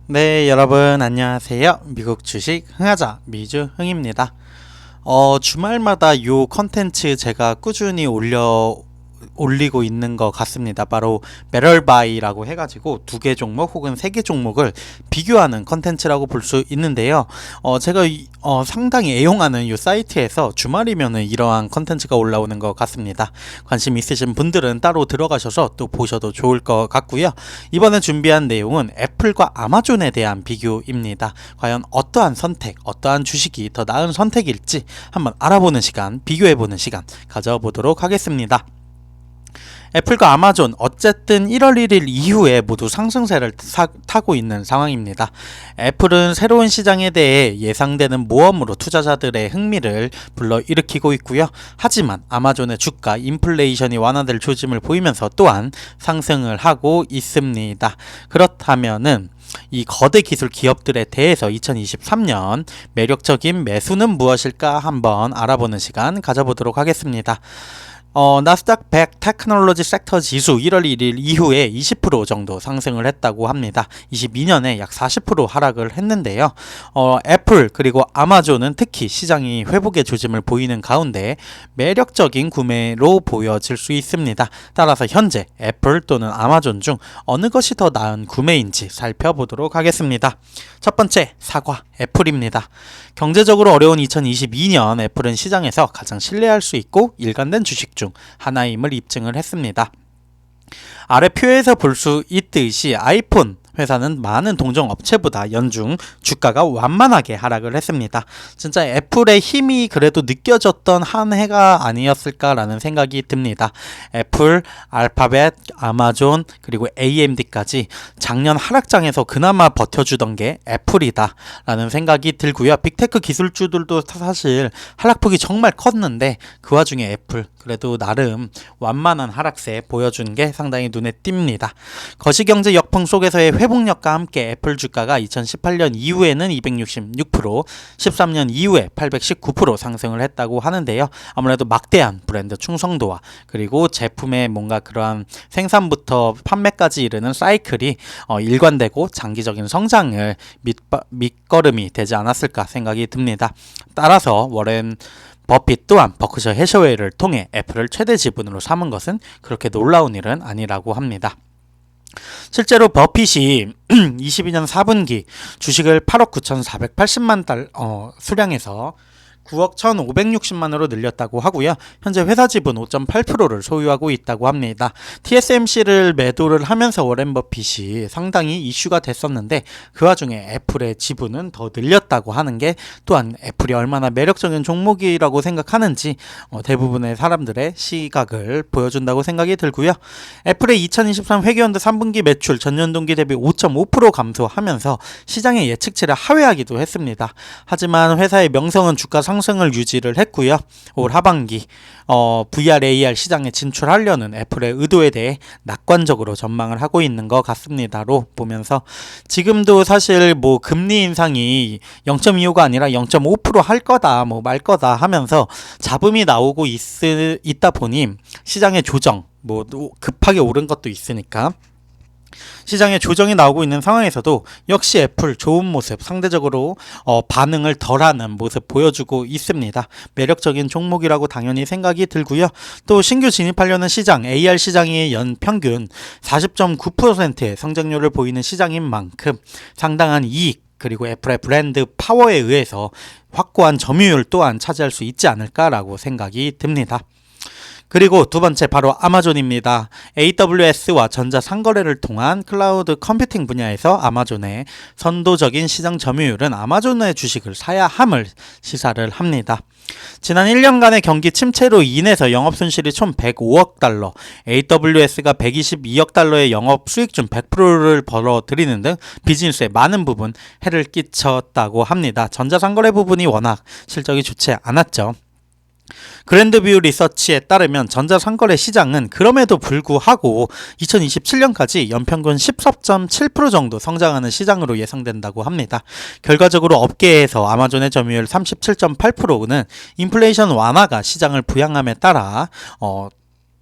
네, 여러분 안녕하세요. 미국 주식 흥하자 미주흥입니다. 주말마다 요 컨텐츠 제가 꾸준히 올리고 있는 것 같습니다. 바로 매럴바이라고 해가지고 두 개 종목 혹은 세 개 종목을 비교하는 컨텐츠라고 볼 수 있는데요. 제가 상당히 애용하는 이 사이트에서 주말이면은 이러한 컨텐츠가 올라오는 것 같습니다. 관심 있으신 분들은 따로 들어가셔서 또 보셔도 좋을 것 같고요. 이번에 준비한 내용은 애플과 아마존에 대한 비교입니다. 과연 어떠한 선택, 어떠한 주식이 더 나은 선택일지 한번 알아보는 시간, 비교해보는 시간 가져보도록 하겠습니다. 애플과 아마존 어쨌든 1월 1일 이후에 모두 상승세를 타고 있는 상황입니다. 애플은 새로운 시장에 대해 예상되는 모험으로 투자자들의 흥미를 불러일으키고 있고요. 하지만 아마존의 주가 인플레이션이 완화될 조짐을 보이면서 또한 상승을 하고 있습니다. 그렇다면은 이 거대 기술 기업들에 대해서 2023년 매력적인 매수는 무엇일까 한번 알아보는 시간 가져보도록 하겠습니다. 나스닥 100 테크놀로지 섹터 지수 1월 1일 이후에 20% 정도 상승을 했다고 합니다. 22년에 약 40% 하락을 했는데요. 애플 그리고 아마존은 특히 시장이 회복의 조짐을 보이는 가운데 매력적인 구매로 보여질 수 있습니다. 따라서 현재 애플 또는 아마존 중 어느 것이 더 나은 구매인지 살펴보도록 하겠습니다. 첫 번째, 사과 애플입니다. 경제적으로 어려운 2022년 애플은 시장에서 가장 신뢰할 수 있고 일관된 주식 중 하나임을 입증을 했습니다. 아래 표에서 볼 수 있듯이 아이폰 회사는 많은 동종 업체보다 연중 주가가 완만하게 하락을 했습니다. 진짜 애플의 힘이 그래도 느껴졌던 한 해가 아니었을까라는 생각이 듭니다. 애플, 알파벳, 아마존 그리고 AMD까지 작년 하락장에서 그나마 버텨주던 게 애플이다 라는 생각이 들고요. 빅테크 기술주들도 사실 하락폭이 정말 컸는데 그 와중에 애플 그래도 나름 완만한 하락세 보여준 게 상당히 눈에 띕니다. 거시경제 역풍 속에서의 회복력과 함께 애플 주가가 2018년 이후에는 266%, 13년 이후에 819% 상승을 했다고 하는데요. 아무래도 막대한 브랜드 충성도와 그리고 제품의 뭔가 그러한 생산부터 판매까지 이르는 사이클이 일관되고 장기적인 성장을 밑거름이 되지 않았을까 생각이 듭니다. 따라서 워렌 버핏 또한 버크셔 해셔웨이를 통해 애플을 최대 지분으로 삼은 것은 그렇게 놀라운 일은 아니라고 합니다. 실제로 버핏이 22년 4분기 주식을 8억 9,480만 달 수량에서 9억 1,560만으로 늘렸다고 하고요. 현재 회사 지분 5.8%를 소유하고 있다고 합니다. TSMC를 매도를 하면서 워렌 버핏이 상당히 이슈가 됐었는데 그 와중에 애플의 지분은 더 늘렸다고 하는 게 또한 애플이 얼마나 매력적인 종목이라고 생각하는지 대부분의 사람들의 시각을 보여준다고 생각이 들고요. 애플의 2023 회계연도 3분기 매출 전년 동기 대비 5.5% 감소하면서 시장의 예측치를 하회하기도 했습니다. 하지만 회사의 명성은 주가 상승을 유지를 했고요. 올 하반기 VR, AR 시장에 진출하려는 애플의 의도에 대해 낙관적으로 전망을 하고 있는 것 같습니다로 보면서 지금도 사실 뭐 금리 인상이 0.25가 아니라 0.5% 할 거다 뭐 말 거다 하면서 잡음이 나오고 있다 보니 시장의 조정 뭐 급하게 오른 것도 있으니까 시장에 조정이 나오고 있는 상황에서도 역시 애플 좋은 모습 상대적으로 반응을 덜하는 모습 보여주고 있습니다. 매력적인 종목이라고 당연히 생각이 들고요. 또 신규 진입하려는 시장 AR 시장이 연평균 40.9%의 성장률을 보이는 시장인 만큼 상당한 이익 그리고 애플의 브랜드 파워에 의해서 확고한 점유율 또한 차지할 수 있지 않을까라고 생각이 듭니다. 그리고 두 번째 바로 아마존입니다. AWS와 전자 상거래를 통한 클라우드 컴퓨팅 분야에서 아마존의 선도적인 시장 점유율은 아마존의 주식을 사야 함을 시사를 합니다. 지난 1년간의 경기 침체로 인해서 영업손실이 총 105억 달러, AWS가 122억 달러의 영업 수익 중 100%를 벌어들이는 등 비즈니스에 많은 부분 해를 끼쳤다고 합니다. 전자상거래 부분이 워낙 실적이 좋지 않았죠. 그랜드뷰 리서치에 따르면 전자상거래 시장은 그럼에도 불구하고 2027년까지 연평균 14.7% 정도 성장하는 시장으로 예상된다고 합니다. 결과적으로 업계에서 아마존의 점유율 37.8%는 인플레이션 완화가 시장을 부양함에 따라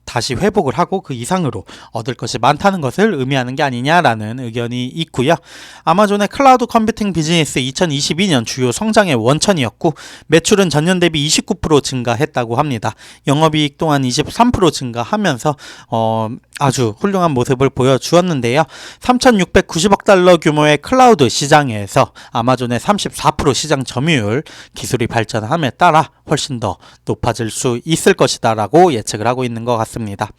다시 회복을 하고 그 이상으로 얻을 것이 많다는 것을 의미하는 게 아니냐라는 의견이 있고요. 아마존의 클라우드 컴퓨팅 비즈니스 2022년 주요 성장의 원천이었고 매출은 전년 대비 29% 증가했다고 합니다. 영업이익 또한 23% 증가하면서 아주 훌륭한 모습을 보여주었는데요. 3,690억 달러 규모의 클라우드 시장에서 아마존의 34% 시장 점유율, 기술이 발전함에 따라 훨씬 더 높아질 수 있을 것이다 라고 예측을 하고 있는 것 같습니다.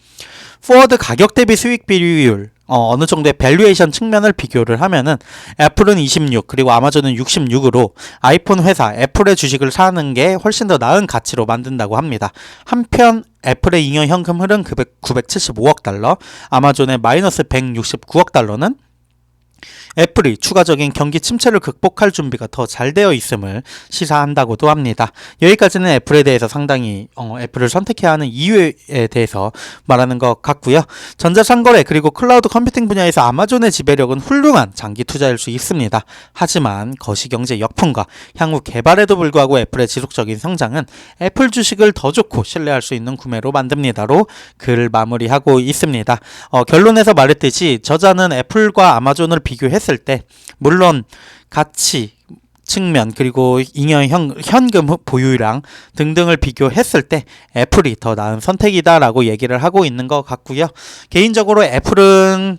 포워드 가격 대비 수익 비율, 어느 정도의 밸류에이션 측면을 비교를 하면은 애플은 26 그리고 아마존은 66으로 아이폰 회사 애플의 주식을 사는 게 훨씬 더 나은 가치로 만든다고 합니다. 한편 애플의 잉여 현금 흐름 975억 달러, 아마존의 마이너스 169억 달러는 애플이 추가적인 경기 침체를 극복할 준비가 더 잘 되어 있음을 시사한다고도 합니다. 여기까지는 애플에 대해서 상당히 애플을 선택해야 하는 이유에 대해서 말하는 것 같고요. 전자상거래 그리고 클라우드 컴퓨팅 분야에서 아마존의 지배력은 훌륭한 장기 투자일 수 있습니다. 하지만 거시경제 역풍과 향후 개발에도 불구하고 애플의 지속적인 성장은 애플 주식을 더 좋고 신뢰할 수 있는 구매로 만듭니다로 글 마무리하고 있습니다. 결론에서 말했듯이 저자는 애플과 아마존을 비교했을 때 물론 가치 측면 그리고 잉여 현금 보유량 등등을 비교했을 때 애플이 더 나은 선택이다라고 얘기를 하고 있는 것 같고요. 개인적으로 애플은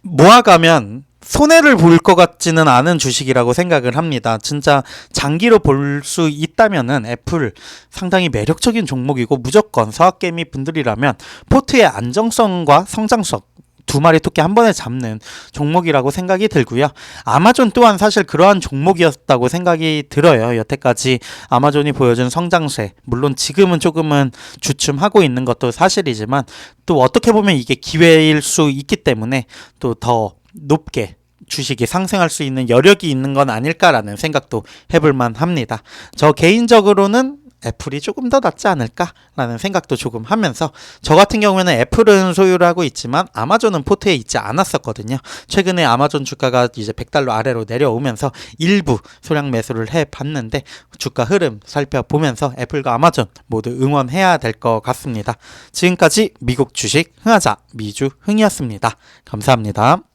모아가면 손해를 볼 것 같지는 않은 주식이라고 생각을 합니다. 진짜 장기로 볼 수 있다면은 애플 상당히 매력적인 종목이고 무조건 서학개미 분들이라면 포트의 안정성과 성장성 두 마리 토끼 한 번에 잡는 종목이라고 생각이 들고요. 아마존 또한 사실 그러한 종목이었다고 생각이 들어요. 여태까지 아마존이 보여준 성장세, 물론 지금은 조금은 주춤하고 있는 것도 사실이지만 또 어떻게 보면 이게 기회일 수 있기 때문에 또 더 높게 주식이 상승할 수 있는 여력이 있는 건 아닐까라는 생각도 해볼만 합니다. 저 개인적으로는 애플이 조금 더 낫지 않을까라는 생각도 조금 하면서 저 같은 경우에는 애플은 소유를 하고 있지만 아마존은 포트에 있지 않았었거든요. 최근에 아마존 주가가 이제 100달러 아래로 내려오면서 일부 소량 매수를 해봤는데 주가 흐름 살펴보면서 애플과 아마존 모두 응원해야 될 것 같습니다. 지금까지 미국 주식 흥하자 미주 흥이었습니다. 감사합니다.